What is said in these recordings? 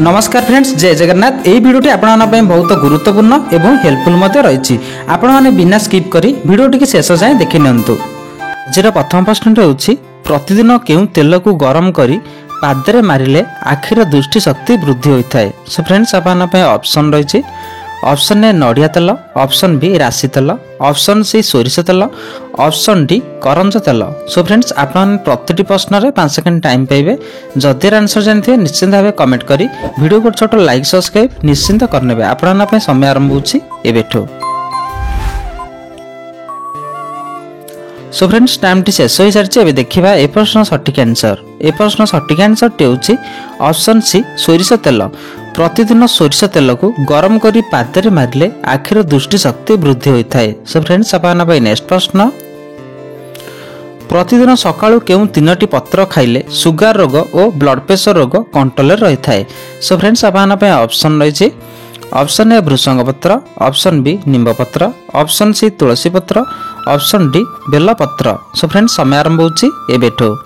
नमस्कार फ्रेंड्स, जय जगन्नाथ। यही भिडियोटी आपन बहुत गुरुत्वपूर्ण एवं हेल्पफुल रही। आपण बिना स्किप करी भिडियोटी शेष जाए देखि नियंतु। आज प्रथम प्रश्न होउछि, प्रतिदिन केउ तेल को गरम करी पादरे मारिले आखिर दृष्टि शक्ति वृद्धि होता है। सो फ्रेंड्स, आपन ऑप्शन रही। ऑप्शन ए नड़िया तेल, ऑप्शन बी राशि तेल, ऑप्शन सी सोरिष तेल, ऑप्शन डी करंज तेल। सो फ्रेंड्स, आपन प्रति प्रश्न रे 5 सेकंड टाइम पाइबे। जदि आंसर जानते निश्चिंत भाव कमेंट करी वीडियो को छोट लाइक सब्सक्राइब निश्चिंत करनेबे। आपन समय आरंभ होछि एबेठो। सो फ्रेंड्स, टाइम टी शेष हो सारी। एबे देखिबा ए प्रश्न सटीक आंसर। ए प्रश्न सटीक आंसर टी होछि ऑप्शन सी सोरिष तेल। प्रतिदिन सोरिष तेल को गरम करी पादरे मारिले आखिर दृष्टि शक्ति वृद्धि होता है। सो फ्रेंड्स, आपन नेक्स्ट प्रश्न, प्रतिदिन सकाळु केउ 3टी पत्र खाइले सुगर रोग और ब्लड प्रेशर रोग कंट्रोल रही है। सो फ्रेंड्स, आपन ऑप्शन रही। ऑप्शन ए भृषंग पत्र, ऑप्शन बी निम्ब पत्र, ऑप्शन सी तुलसी पत्र, ऑप्शन डी बेल पत्र। सो फ्रेंड्स, समय आरंभ होछि एबेठो।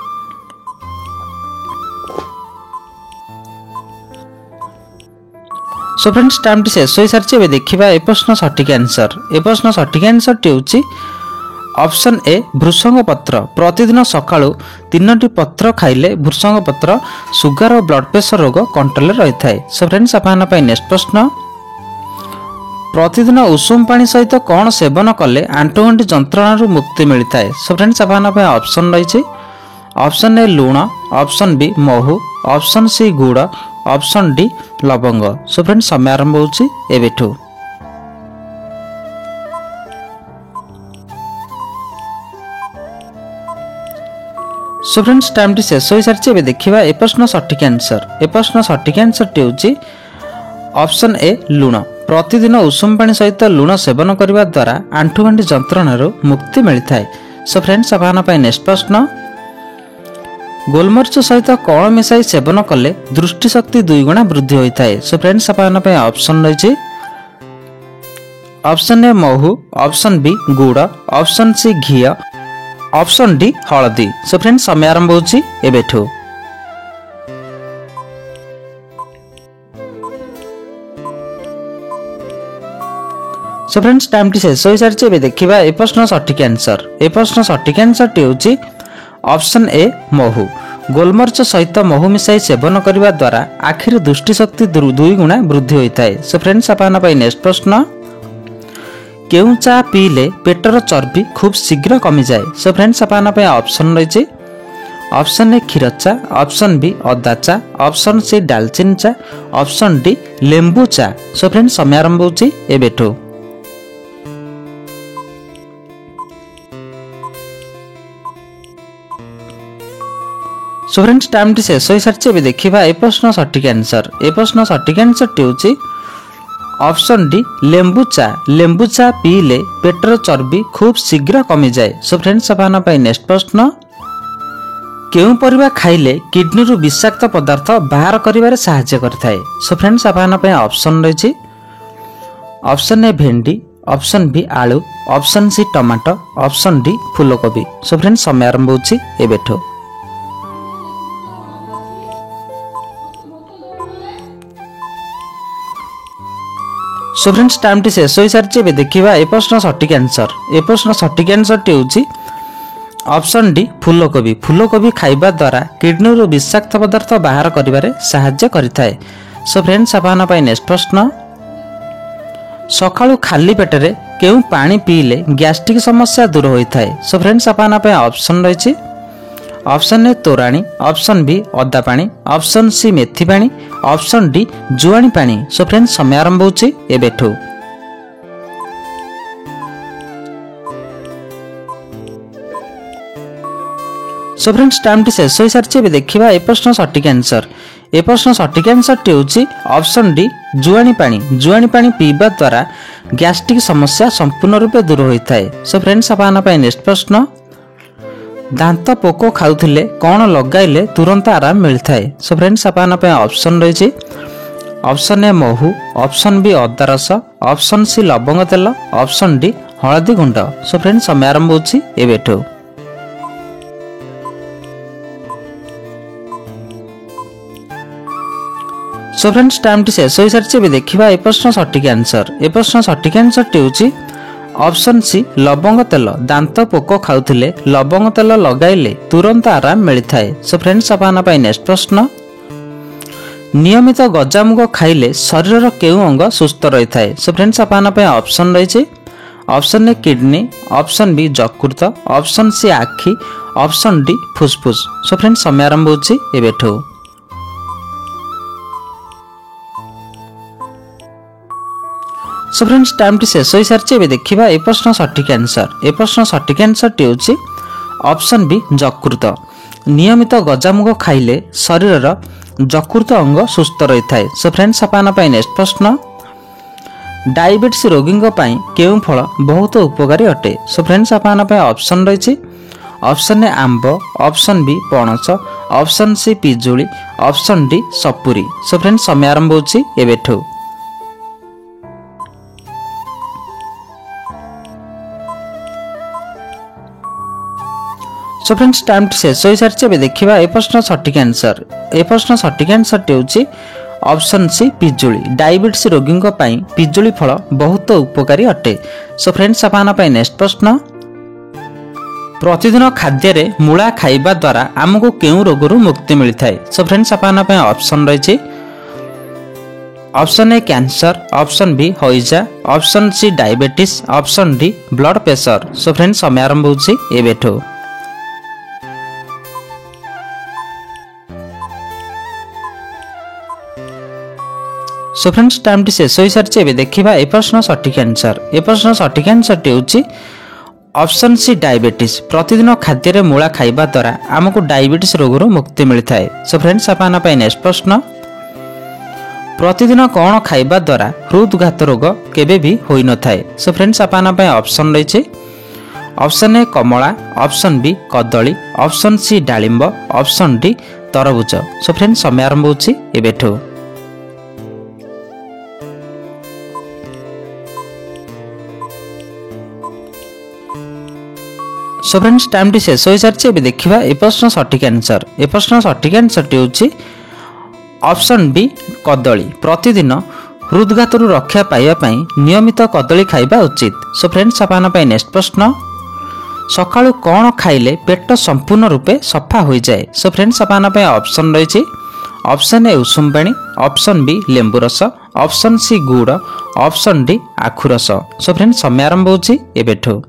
सो फ्रेंड्स, टाइम टी शेष हो सारी। एबे देखिबा ए प्रश्न सटीक आंसर। ए प्रश्न सटीक आंसर टी होछि ऑप्शन ए भृषंग पत्र। प्रतिदिन सकाळु 3टी पत्र खाइले भृषंग पत्र सुगर और ब्लड प्रेशर रोग कंट्रोल रही है। सो फ्रेंड्स, आपन नेक्स्ट प्रश्न, प्रतिदिन उषुम पानी सहित कौन सेवन कले आंठुगंठी जंत्रणा मुक्ति मिलता है। सो फ्रेंड्स, आपन ऑप्शन रही। ऑप्शन ए लूण, ऑप्शन बी महू, ऑप्शन सी गुड़, ऑप्शन डी लवंग। सो फ्रेंड्स, समय आरंभ होछि एबेठो। सो फ्रेंड्स, टाइम टी शेष हो सारी। एबे देखिबा ए प्रश्न सटीक आंसर। ए प्रश्न सटीक आंसर टी होछि ऑप्शन ए लूण। प्रतिदिन उषुम पानी सहित लूण सेवन करने द्वारा आंठुगंठी जंत्रणा मुक्ति मिलता है। सो फ्रेंड्स, आपन नेक्स्ट प्रश्न, गोलमरीच सहित कौन मिसाई सेवन कले दृष्टि शक्ति 2 गुणा वृद्धि होता है। सो फ्रेंड्स, आपन ऑप्शन रही। ऑप्शन ए महू, ऑप्शन बी गुड़, ऑप्शन सी घी, ऑप्शन डी हलदी। सो फ्रेंड्स, समय आरंभ होछि एबेठो। सो फ्रेंड्स, टाइम टी शेष हो सारी। एबे देखिबा ए प्रश्न सटीक आंसर। ए प्रश्न सटीक आंसर टी होछि ऑप्शन ए महू। गोलमरीच सहित महू मिसाई सेवन करने द्वारा आखिर दृष्टि शक्ति 2 गुणा वृद्धि होता है। सो फ्रेंड्स, आपन नेक्स्ट प्रश्न, केउ चा पीले पेटर चर्बी खूब शीघ्र कमी जाए। सो फ्रेंड्स, आपन ऑप्शन रही। ऑप्शन ए क्षीर चा, ऑप्शन बी अदा चा, ऑप्शन सी दालचीनी चा, ऑप्शन डी लेंबू चा। सो फ्रेंड्स, समय आरंभ होछि एबेठो। सो फ्रेंड्स, टाइम टी शेष हो सारी। एबे देखिबा ए प्रश्न सटीक आंसर। ए प्रश्न सटीक आंसर टी होछि ऑप्शन डी लेंबू चा। लेंबू चा पीले पेटर चर्बी खूब शीघ्र कमी जाए। सो फ्रेंड्स, आपन नेक्स्ट प्रश्न, केउ परिबा खाइले किडनी रु विषाक्त पदार्थ बाहर करिवारे सहायता करथाय। सो फ्रेंड्स, आपन ऑप्शन रही। ऑप्शन ए भेंडी, ऑप्शन बी आलू, option C tomato, option D फूलकोबी। सो फ्रेंड्स, समय आरंभ होछि एबेठो। सो फ्रेंड्स, टाइम टी शेष हो सारी। एबे देखिबा ए प्रश्न सटीक आंसर। ए प्रश्न सटीक आंसर टी होछि ऑप्शन डी फूलकोबी। फूलकोबी खाइबा द्वारा किडनी रो विषाक्त पदार्थ बाहर करिवारे सहायता करिथाय। सो फ्रेंड्स, आपन नेक्स्ट प्रश्न, सकाळु खाली पेटरे केउ पानी पीले गैस्ट्रिक समस्या दूर होता है। सो फ्रेंड्स, आपन ऑप्शन रही। ऑप्शन ए तोराणी, ऑप्शन बी अदा पानी, ऑप्शन सी मेथी पानी, ऑप्शन डी जुआणी पानी। सो फ्रेंड्स, समय आरंभ होछि एबेठो। सो फ्रेंड्स, टाइम टी शेष हो सारी। एबे देखिबा ए प्रश्न सटीक आंसर। ए प्रश्न सटीक आंसर टी होछि ऑप्शन डी जुआणी पानी। जुआणी पानी पीबा द्वारा गैस्ट्रिक समस्या संपूर्ण रूपे दूर होता है। सो फ्रेंड्स, आपन नेक्स्ट प्रश्न, दांत पोक खाउथिले कौन लगाइले तुरंत आराम मिलता है। सो फ्रेंड्स, आपन ऑप्शन रही। ऑप्शन ए महू, ऑप्शन बी अदा रस, ऑप्शन सी लवंग तेल, ऑप्शन डी हलदी गुंड। सो फ्रेंड्स, समय आरंभ होछि एबेठो। सो फ्रेंड्स टाइम टी शेष हो सारी देखा ए प्रश्न सठिक आंसर। ए प्रश्न सठिक आंसर टी हूँ ऑप्शन सी लवंग तेल। दांत पोक खाऊले लवंग तेल लगाइले तुरंत आराम मिलता है। सो फ्रेंड्स आपन नेक्स्ट प्रश्न नियमित गजामुग खाइले शरीर केउ अंग सुस्थ रही है। सो फ्रेंड्स आपन ऑप्शन रही option A kidney, option B यकृत, ऑप्शन सी आखि, ऑप्शन डी फुसफुस। सो फ्रेंड्स समय आरंभ होची एबेठो। सो फ्रेंड्स टाइम टी शेष हो सारी देखा ए प्रश्न सठिक आंसर। ए प्रश्न सठिक आंसर टी हूँ ऑप्शन बी यकृत। नियमित गजामुग खाइले शरीर यकृत अंग सुस्थ रही है। सो फ्रेंड्स आपन नेक्स्ट प्रश्न डायबिटीज रोगी केउं फल बहुत उपकारी अटे। सो फ्रेंड्स आपन ऑप्शन रही ऑप्शन ए आंब, ऑप्शन बी पणस, ऑप्शन सी पिजुली, ऑप्शन डी सपुरी। सो फ्रेंड्स समय आरंभ होची एबेठो। सो फ्रेंड्स टाइम शेष हो सारी देखा ए प्रश्न सठिक आंसर। ए प्रश्न सठिक आंसर टी हूँ ऑप्शन सी पिजुली। डायबिटीज रोगी पिजुली फल बहुत उपकारी अटे। सो फ्रेंड्स आपन नेक्स्ट प्रश्न प्रतिदिन खाद्य मूला खाइबा द्वारा आमको केउं रोगरू मुक्ति मिलता है। सो फ्रेंड्स आपन ऑप्शन रही option A cancer, option B हईजा, option C diabetes, option D blood pressure. So friends समय आरंभ होची एबेठो। सो फ्रेंड्स टाइम टी शेष हो सारी देखा ए प्रश्न सठिक आंसर। ए प्रश्न सठिक आंसर टी हूँ ऑप्शन सी डायबिटीज। प्रतिदिन खाद्य मूला खाइबा द्वारा आमको डायबिटीज रोगरू मुक्ति मिलता है। सो फ्रेंड्स आपन नेक्स्ट प्रश्न प्रतिदिन कौन खाइबा द्वारा हृदघात रोग केबे भी होई न थाए। सो फ्रेंड्स आपन ऑप्शन रही ऑप्शन ए कमला, ऑप्शन बी कदली, ऑप्शन सी डालिंब, ऑप्शन डी तरबुज। सो फ्रेंड्स समय आरंभ होची एबेठो। सो फ्रेंड्स टाइम टी शेष हो सारी देखा ए प्रश्न सठिक आंसर। ए प्रश्न सठिक आंसर टी हूँ ऑप्शन बी कदली। प्रतिदिन हृदघात रक्षा पाइबापी नियमित कदली खाइबा उचित। सो फ्रेंड्स आपन नेक्स्ट प्रश्न सकाळु कौन खाइले पेट संपूर्ण रूपे सफा हो जाए। सो फ्रेंड्स आपन ऑप्शन रही ऑप्शन ए उषुम पानी, ऑप्शन बी लेंबू रस, ऑप्शन सी गुड़, ऑप्शन डी आखु रस। सो फ्रेंड्स समय आरंभ होची एबेठो।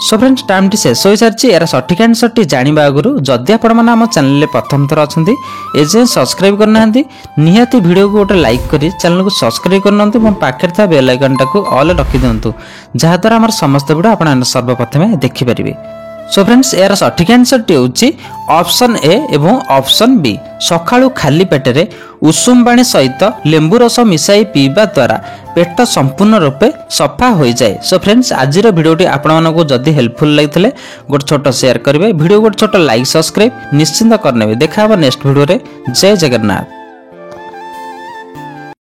सो फ्रेंड्स टाइम टी शेष हो सारी यार सठिक आंसर टी जानिबा आगुरु जदि आपण माने हम चैनल प्रथम थर अछंती एजे सब्सक्राइब करना निहाती वीडियो को गोटे लाइक करी चैनल को सब्सक्राइब करनंतु मो पाखर था बेल आइकन टाको ऑल रखि दियंतु जहा द्वारा हमर समस्त वीडियो आपण सर्वप्रथमे देखि परिबे। सो फ्रेंड्स यार सठिक आंसर टी हूँ ऑप्शन ए एवं ऑप्शन बी सकाळु खाली पेटरे उषुम पानी सहित लेंबू रस मिसाई पीवा द्वारा पेट संपूर्ण रूपे सफा हो जाए। सो फ्रेंड्स आज वीडियोटी आपको जदि हेल्पफुल लगी गोटे छोट शेयर करेंगे वीडियो गोटे छोट लाइक सब्सक्राइब निश्चिंत करने। देखा नेक्स्ट वीडियो रे। जय जगन्नाथ।